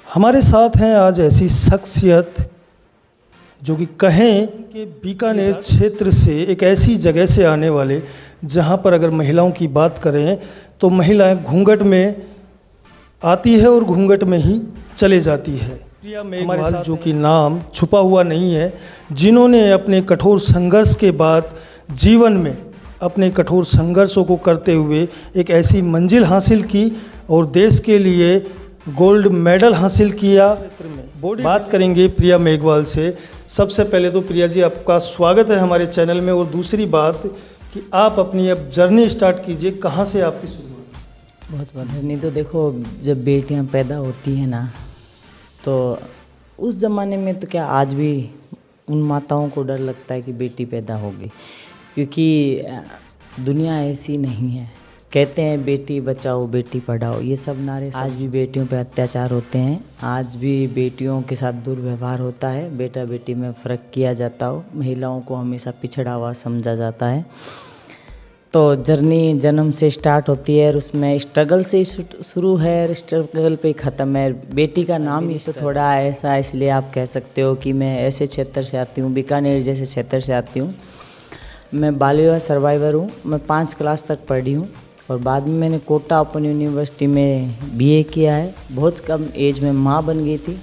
हमारे साथ हैं आज ऐसी शख्सियत जो कि कहें कि बीकानेर क्षेत्र से एक ऐसी जगह से आने वाले जहां पर अगर महिलाओं की बात करें तो महिलाएं घूंघट में आती है और घूंघट में ही चले जाती है। प्रिया मेघवाल जो कि नाम छुपा हुआ नहीं है, जिन्होंने अपने कठोर संघर्ष के बाद जीवन में अपने कठोर संघर्षों को करते हुए एक ऐसी मंजिल हासिल की और देश के लिए गोल्ड मेडल हासिल किया। बात करेंगे प्रिया मेघवाल से। सबसे पहले तो प्रिया जी आपका स्वागत है हमारे चैनल में, और दूसरी बात कि आप अपनी अब जर्नी स्टार्ट कीजिए, कहाँ से आपकी शुरुआत? बहुत बहुत जर्नी तो देखो, जब बेटियां पैदा होती हैं ना, तो उस ज़माने में तो क्या आज भी उन माताओं को डर लगता है कि बेटी पैदा होगी, क्योंकि दुनिया ऐसी नहीं है। कहते हैं बेटी बचाओ बेटी पढ़ाओ, ये सब नारे आज भी बेटियों पे अत्याचार होते हैं, आज भी बेटियों के साथ दुर्व्यवहार होता है, बेटा बेटी में फ़र्क किया जाता हो, महिलाओं को हमेशा पिछड़ा हुआ समझा जाता है। तो जर्नी जन्म से स्टार्ट होती है और उसमें स्ट्रगल से शुरू है और स्ट्रगल पे ख़त्म है। बेटी का नाम ही तो थोड़ा ऐसा, इसलिए आप कह सकते हो कि मैं ऐसे क्षेत्र से आती हूँ, बीकानेर जैसे क्षेत्र से आती हूँ। मैं बाल विवाह सर्वाइवर हूँ। मैं 5 क्लास तक पढ़ी हूँ और बाद में मैंने कोटा ओपन यूनिवर्सिटी में बीए किया है। बहुत कम एज में माँ बन गई थी,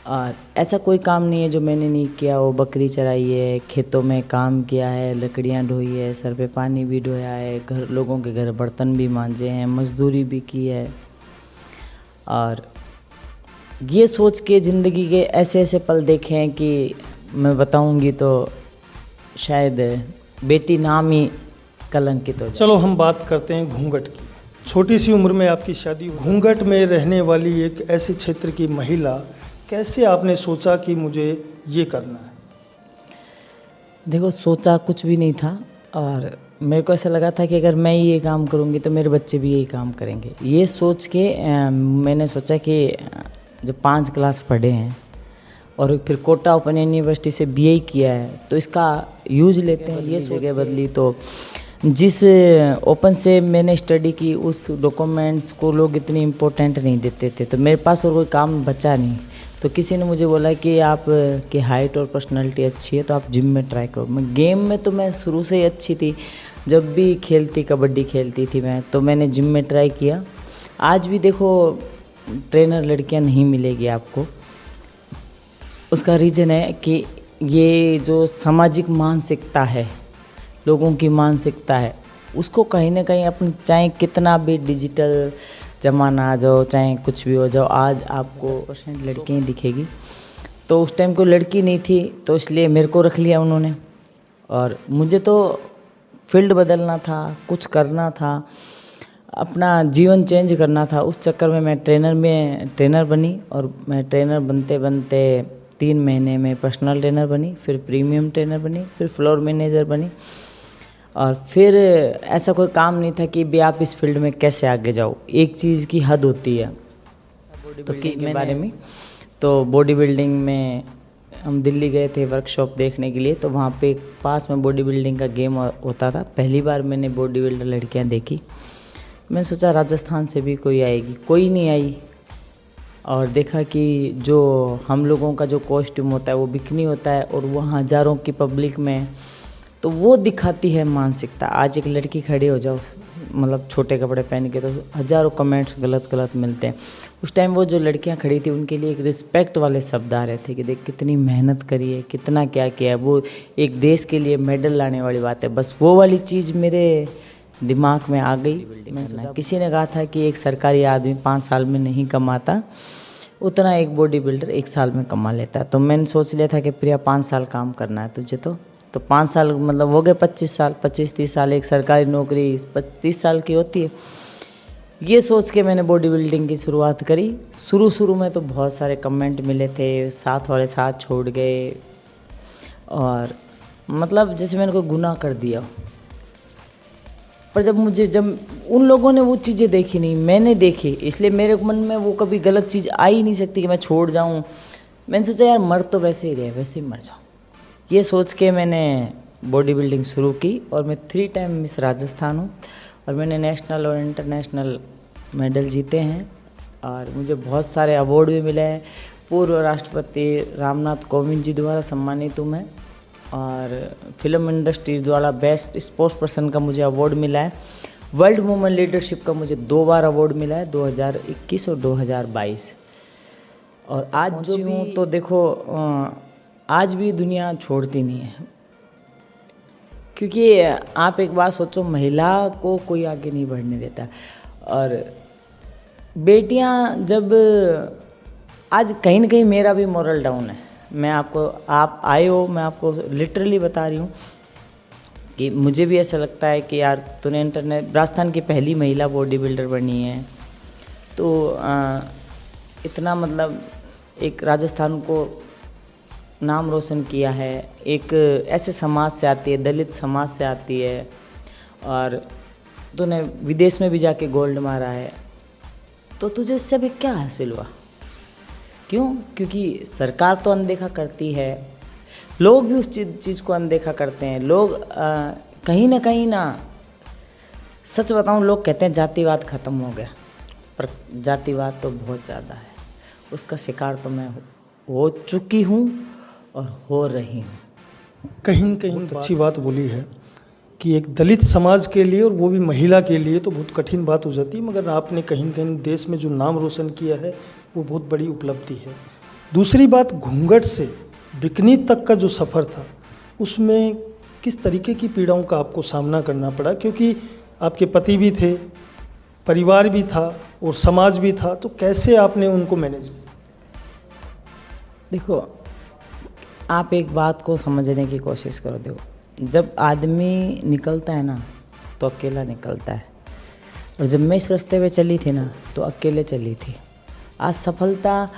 और ऐसा कोई काम नहीं है जो मैंने नहीं किया। वो बकरी चराई है, खेतों में काम किया है, लकड़ियाँ ढोई है, सर पे पानी भी ढोया है, घर लोगों के घर बर्तन भी मांजे हैं, मजदूरी भी की है। और ये सोच के ज़िंदगी के ऐसे ऐसे पल देखे हैं कि मैं बताऊंगी तो शायद बेटी नाम ही कलंकित हो जाए। चलो हम बात करते हैं घूंघट की। छोटी सी उम्र में आपकी शादी, घूंघट में रहने वाली एक ऐसे क्षेत्र की महिला, कैसे आपने सोचा कि मुझे ये करना है? देखो, सोचा कुछ भी नहीं था, और मेरे को ऐसा लगा था कि अगर मैं ये काम करूँगी तो मेरे बच्चे भी यही काम करेंगे। ये सोच के मैंने सोचा कि जब 5 क्लास पढ़े हैं और फिर कोटा ओपन यूनिवर्सिटी से बीए किया है तो इसका यूज लेते हैं। ये जगह बदली तो जिस ओपन से मैंने स्टडी की उस डॉक्यूमेंट्स को लोग इतनी इम्पोर्टेंट नहीं देते थे, तो मेरे पास और कोई काम बचा नहीं। तो किसी ने मुझे बोला कि आप की हाइट और पर्सनालिटी अच्छी है तो आप जिम में ट्राई करो। मैं गेम में तो मैं शुरू से ही अच्छी थी, जब भी खेलती, कबड्डी खेलती थी मैं, तो मैंने जिम में ट्राई किया। आज भी देखो, ट्रेनर लड़कियां नहीं मिलेगी आपको। उसका रीज़न है कि ये जो सामाजिक मानसिकता है, लोगों की मानसिकता है, उसको कहीं ना कहीं अपन, चाहे कितना भी डिजिटल ज़माना आ जाओ, चाहे कुछ भी हो जाओ, आज आपको 10% लड़कियाँ दिखेगी। तो उस टाइम कोई लड़की नहीं थी, तो इसलिए मेरे को रख लिया उन्होंने, और मुझे तो फील्ड बदलना था, कुछ करना था, अपना जीवन चेंज करना था। उस चक्कर में मैं ट्रेनर बनी, और मैं ट्रेनर बनते बनते 3 महीने में पर्सनल ट्रेनर बनी, फिर प्रीमियम ट्रेनर बनी, फिर फ्लोर मैनेजर बनी। और फिर ऐसा कोई काम नहीं था कि भी आप इस फील्ड में कैसे आगे जाओ, एक चीज़ की हद होती है। तो के बारे में, तो बॉडी बिल्डिंग में हम दिल्ली गए थे वर्कशॉप देखने के लिए, तो वहाँ पे पास में बॉडी बिल्डिंग का गेम होता था। पहली बार मैंने बॉडी बिल्डर लड़कियाँ देखी। मैंने सोचा राजस्थान से भी कोई आएगी, कोई नहीं आई। और देखा कि जो हम लोगों का जो कॉस्ट्यूम होता है वो बिकनी होता है, और वो हज़ारों की पब्लिक में, तो वो दिखाती है मानसिकता। आज एक लड़की खड़ी हो जाओ, मतलब छोटे कपड़े पहन के, तो हज़ारों कमेंट्स गलत गलत मिलते हैं। उस टाइम वो जो लड़कियां खड़ी थी उनके लिए एक रिस्पेक्ट वाले शब्द आ रहे थे कि देख कितनी मेहनत करी है, कितना क्या किया है, वो एक देश के लिए मेडल लाने वाली बात है। बस वो वाली चीज़ मेरे दिमाग में आ गई। किसी ने कहा था कि एक सरकारी आदमी 5 साल में नहीं कमाता उतना एक बॉडी बिल्डर 1 साल में कमा लेता है। तो मैंने सोच लिया था कि प्रिया 5 साल काम करना है तुझे, तो 5 साल मतलब हो गए 25 साल, 25-30 साल। एक सरकारी नौकरी 30 साल की होती है। ये सोच के मैंने बॉडी बिल्डिंग की शुरुआत करी। शुरू में तो बहुत सारे कमेंट मिले थे, साथ वाले साथ छोड़ गए, और मतलब जैसे मैंने कोई गुनाह कर दिया। पर जब उन लोगों ने वो चीज़ें देखी नहीं, मैंने देखी, इसलिए मेरे मन में वो कभी गलत चीज़ आ ही नहीं सकती कि मैं छोड़ जाऊँ। मैंने सोचा यार मर तो वैसे ही रहे, वैसे ही मर जाऊँ। ये सोच के मैंने बॉडी बिल्डिंग शुरू की, और मैं 3 टाइम मिस राजस्थान हूँ, और मैंने नेशनल और इंटरनेशनल मेडल जीते हैं। और मुझे बहुत सारे अवार्ड भी मिले हैं। पूर्व राष्ट्रपति रामनाथ कोविंद जी द्वारा सम्मानित हूँ मैं, और फिल्म इंडस्ट्री द्वारा बेस्ट स्पोर्ट्स पर्सन का मुझे अवार्ड मिला है। वर्ल्ड वुमेन लीडरशिप का मुझे 2 बार अवार्ड मिला है, 2021 और 2022। और आज जो भी तो देखो, आज भी दुनिया छोड़ती नहीं है, क्योंकि आप एक बात सोचो, महिला को कोई आगे नहीं बढ़ने देता। और बेटियां जब आज कहीं ना कहीं मेरा भी मोरल डाउन है। मैं आपको, आप आए हो, मैं आपको लिटरली बता रही हूँ कि मुझे भी ऐसा लगता है कि यार तूने इंटरनेट, राजस्थान की पहली महिला बॉडी बिल्डर बनी है, तो इतना मतलब एक राजस्थान को नाम रोशन किया है। एक ऐसे समाज से आती है, दलित समाज से आती है, और तूने विदेश में भी जाके गोल्ड मारा है, तो तुझे इससे भी क्या हासिल हुआ? क्यों? क्योंकि सरकार तो अनदेखा करती है, लोग भी उस चीज़ को अनदेखा करते हैं। लोग कहीं ना सच बताऊं, लोग कहते हैं जातिवाद ख़त्म हो गया, पर जातिवाद तो बहुत ज़्यादा है। उसका शिकार तो मैं हो चुकी हूँ और हो रही हूँ। कहीं न कहीं अच्छी बात बोली है कि एक दलित समाज के लिए, और वो भी महिला के लिए, तो बहुत कठिन बात हो जाती है, मगर आपने कहीं न कहीं देश में जो नाम रोशन किया है वो बहुत बड़ी उपलब्धि है। दूसरी बात, घूंघट से बिकनी तक का जो सफ़र था, उसमें किस तरीके की पीड़ाओं का आपको सामना करना पड़ा? क्योंकि आपके पति भी थे, परिवार भी था और समाज भी था, तो कैसे आपने उनको मैनेज किया? देखो, आप एक बात को समझने की कोशिश करो। देखो, जब आदमी निकलता है ना तो अकेला निकलता है, और जब मैं इस रास्ते पे चली थी ना तो अकेले चली थी। आज सफलता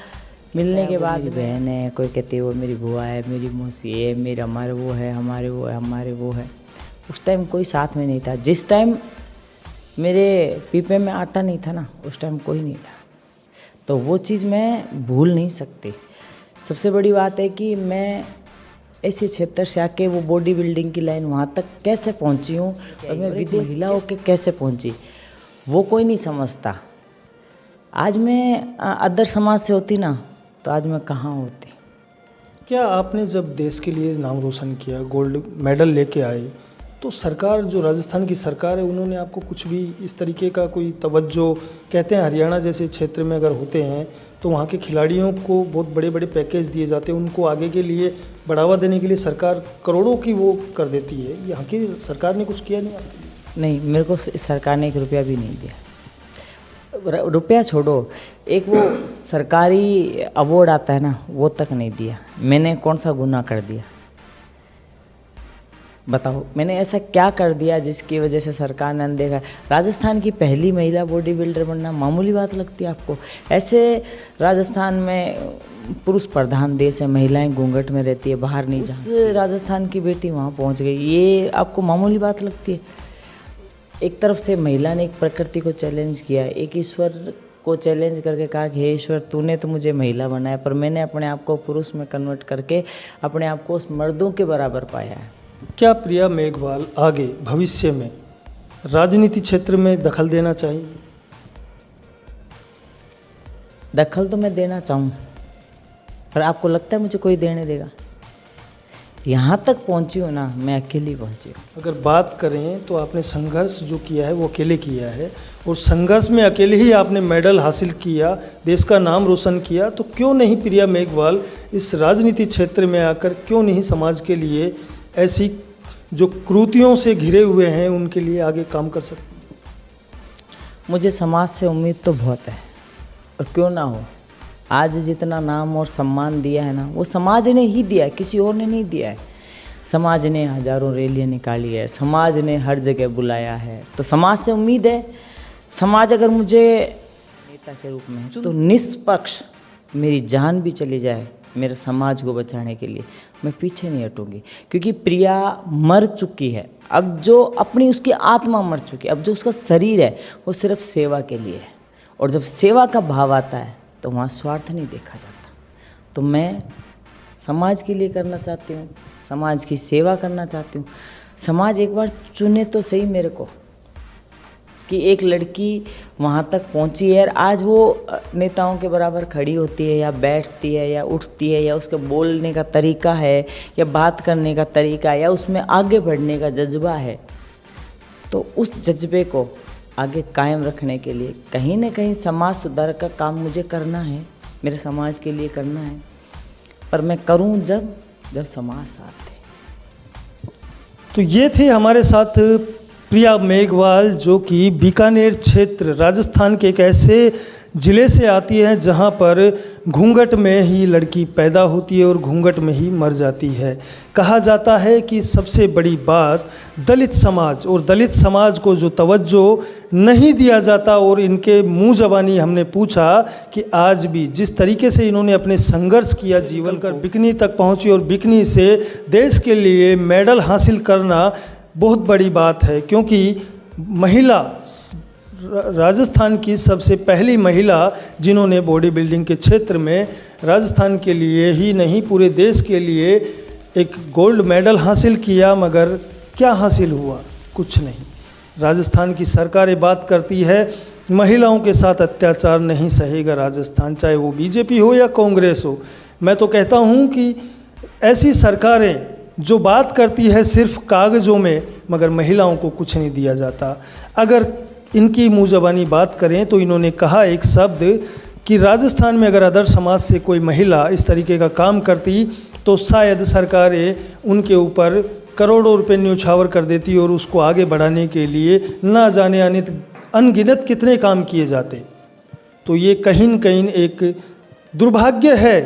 मिलने के बाद बहन है, कोई कहती है वो मेरी बुआ है, मेरी मौसी है, मेरा हमारे वो है, हमारे वो है, हमारे वो है। उस टाइम कोई साथ में नहीं था। जिस टाइम मेरे पीपे में आटा नहीं था ना, उस टाइम कोई नहीं था। तो वो चीज़ मैं भूल नहीं सकती। सबसे बड़ी बात है कि मैं ऐसे क्षेत्र से आके वो बॉडी बिल्डिंग की लाइन वहाँ तक कैसे पहुँची हूँ, और मैं विदेश महिला होकर कैसे पहुँची, वो कोई नहीं समझता। आज मैं अदर समाज से होती ना तो आज मैं कहाँ होती। क्या आपने जब देश के लिए नाम रोशन किया, गोल्ड मेडल लेके आए, तो सरकार, जो राजस्थान की सरकार है, उन्होंने आपको कुछ भी इस तरीके का कोई तवज्जो, कहते हैं हरियाणा जैसे क्षेत्र में अगर होते हैं तो वहाँ के खिलाड़ियों को बहुत बड़े बड़े पैकेज दिए जाते हैं, उनको आगे के लिए बढ़ावा देने के लिए सरकार करोड़ों की वो कर देती है। यहाँ की सरकार ने कुछ किया नहीं आपके लिए? नहीं, मेरे को सरकार ने 1 रुपया भी नहीं दिया। रुपया छोड़ो, एक वो सरकारी अवार्ड आता है ना, वो तक नहीं दिया। मैंने कौन सा गुनाह कर दिया बताओ? मैंने ऐसा क्या कर दिया जिसकी वजह से सरकार ने अनदेखा? राजस्थान की पहली महिला बॉडी बिल्डर बनना मामूली बात लगती है आपको? ऐसे राजस्थान में पुरुष प्रधान देश है, महिलाएं घूंघट में रहती है, बाहर नहीं जा। उस राजस्थान की बेटी वहाँ पहुँच गई, ये आपको मामूली बात लगती है? एक तरफ से महिला ने एक प्रकृति को चैलेंज किया, एक ईश्वर को चैलेंज करके कहा कि हे ईश्वर, तूने तो मुझे महिला बनाया, पर मैंने अपने आप को पुरुष में कन्वर्ट करके अपने आप को उस मर्दों के बराबर पाया है। क्या प्रिया मेघवाल आगे भविष्य में राजनीति क्षेत्र में दखल देना चाहिए? दखल तो मैं देना चाहूँ, पर आपको लगता है मुझे कोई देने देगा? यहाँ तक पहुँची हूँ ना, मैं अकेली पहुँची हूँ। अगर बात करें तो आपने संघर्ष जो किया है वो अकेले किया है, और संघर्ष में अकेले ही आपने मेडल हासिल किया, देश का नाम रोशन किया, तो क्यों नहीं प्रिया मेघवाल इस राजनीति क्षेत्र में आकर, क्यों नहीं समाज के लिए ऐसी जो कुरीतियों से घिरे हुए हैं उनके लिए आगे काम कर सकते? मुझे समाज से उम्मीद तो बहुत है, और क्यों ना हो। आज जितना नाम और सम्मान दिया है ना, वो समाज ने ही दिया है, किसी और ने नहीं दिया है। समाज ने हजारों रैलियाँ निकाली है, समाज ने हर जगह बुलाया है, तो समाज से उम्मीद है। समाज अगर मुझे नेता के रूप में तो निष्पक्ष मेरी जान भी चली जाए मेरे समाज को बचाने के लिए, मैं पीछे नहीं हटूंगी। क्योंकि प्रिया मर चुकी है, अब जो अपनी उसकी आत्मा मर चुकी है, अब जो उसका शरीर है वो सिर्फ सेवा के लिए है। और जब सेवा का भाव आता है तो वहाँ स्वार्थ नहीं देखा जाता। तो मैं समाज के लिए करना चाहती हूँ, समाज की सेवा करना चाहती हूँ। समाज एक बार चुने तो सही मेरे को, कि एक लड़की वहाँ तक पहुँची है और आज वो नेताओं के बराबर खड़ी होती है या बैठती है या उठती है, या उसके बोलने का तरीका है या बात करने का तरीका है या उसमें आगे बढ़ने का जज्बा है। तो उस जज्बे को आगे कायम रखने के लिए कहीं ना कहीं समाज सुधार का काम मुझे करना है, मेरे समाज के लिए करना है, पर मैं करूं जब समाज साथ दे। तो ये थे हमारे साथ प्रिया मेघवाल, जो कि बीकानेर क्षेत्र राजस्थान के एक ऐसे ज़िले से आती है जहां पर घूंघट में ही लड़की पैदा होती है और घूंघट में ही मर जाती है। कहा जाता है कि सबसे बड़ी बात दलित समाज और दलित समाज को जो तवज्जो नहीं दिया जाता, और इनके मुँह ज़बानी हमने पूछा कि आज भी जिस तरीके से इन्होंने अपने संघर्ष किया, जीवन कर बिकनी तक पहुँची और बिकनी से देश के लिए मेडल हासिल करना बहुत बड़ी बात है, क्योंकि महिला राजस्थान की सबसे पहली महिला जिन्होंने बॉडी बिल्डिंग के क्षेत्र में राजस्थान के लिए ही नहीं पूरे देश के लिए एक गोल्ड मेडल हासिल किया। मगर क्या हासिल हुआ? कुछ नहीं। राजस्थान की सरकारें बात करती है महिलाओं के साथ अत्याचार नहीं सहेगा राजस्थान, चाहे वो बीजेपी हो या कांग्रेस हो। मैं तो कहता हूँ कि ऐसी सरकारें जो बात करती है सिर्फ कागज़ों में, मगर महिलाओं को कुछ नहीं दिया जाता। अगर इनकी मुँह ज़बानी बात करें तो इन्होंने कहा एक शब्द कि राजस्थान में अगर अदर समाज से कोई महिला इस तरीके का काम करती तो शायद सरकारें उनके ऊपर करोड़ों रुपए न्यौछावर कर देती और उसको आगे बढ़ाने के लिए ना जाने अनगिनत कितने काम किए जाते। तो ये कहीं न कहीं एक दुर्भाग्य है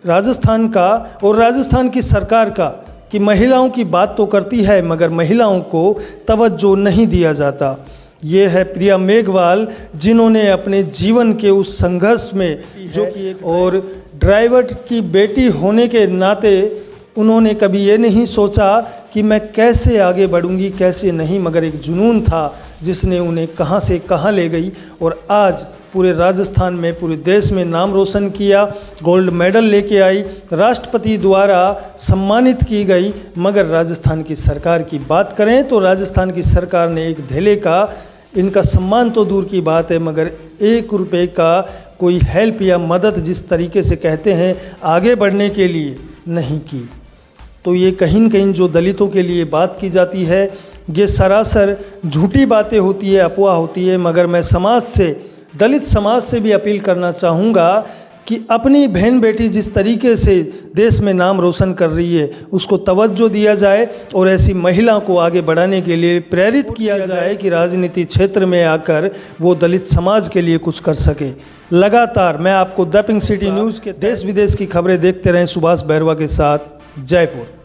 राजस्थान का और राजस्थान की सरकार का कि महिलाओं की बात तो करती है मगर महिलाओं को तवज्जो नहीं दिया जाता। ये है प्रिया मेघवाल, जिन्होंने अपने जीवन के उस संघर्ष में जो कि और ड्राइवर की बेटी होने के नाते उन्होंने कभी ये नहीं सोचा कि मैं कैसे आगे बढ़ूंगी कैसे नहीं, मगर एक जुनून था जिसने उन्हें कहां से कहां ले गई और आज पूरे राजस्थान में पूरे देश में नाम रोशन किया। गोल्ड मेडल लेके आई, राष्ट्रपति द्वारा सम्मानित की गई। मगर राजस्थान की सरकार की बात करें तो राजस्थान की सरकार ने एक धेले का, इनका सम्मान तो दूर की बात है, मगर 1 रुपये का कोई हेल्प या मदद जिस तरीके से कहते हैं आगे बढ़ने के लिए नहीं की। तो ये कहीं न कहीं जो दलितों के लिए बात की जाती है ये सरासर झूठी बातें होती है, अफवाह होती है। मगर मैं समाज से, दलित समाज से भी अपील करना चाहूँगा कि अपनी बहन बेटी जिस तरीके से देश में नाम रोशन कर रही है उसको तवज्जो दिया जाए और ऐसी महिला को आगे बढ़ाने के लिए प्रेरित किया जाए कि राजनीति क्षेत्र में आकर वो दलित समाज के लिए कुछ कर सके। लगातार मैं आपको द पिंक सिटी न्यूज़ के देश विदेश की खबरें देखते रहें। सुभाष बैरवा के साथ, जयपुर।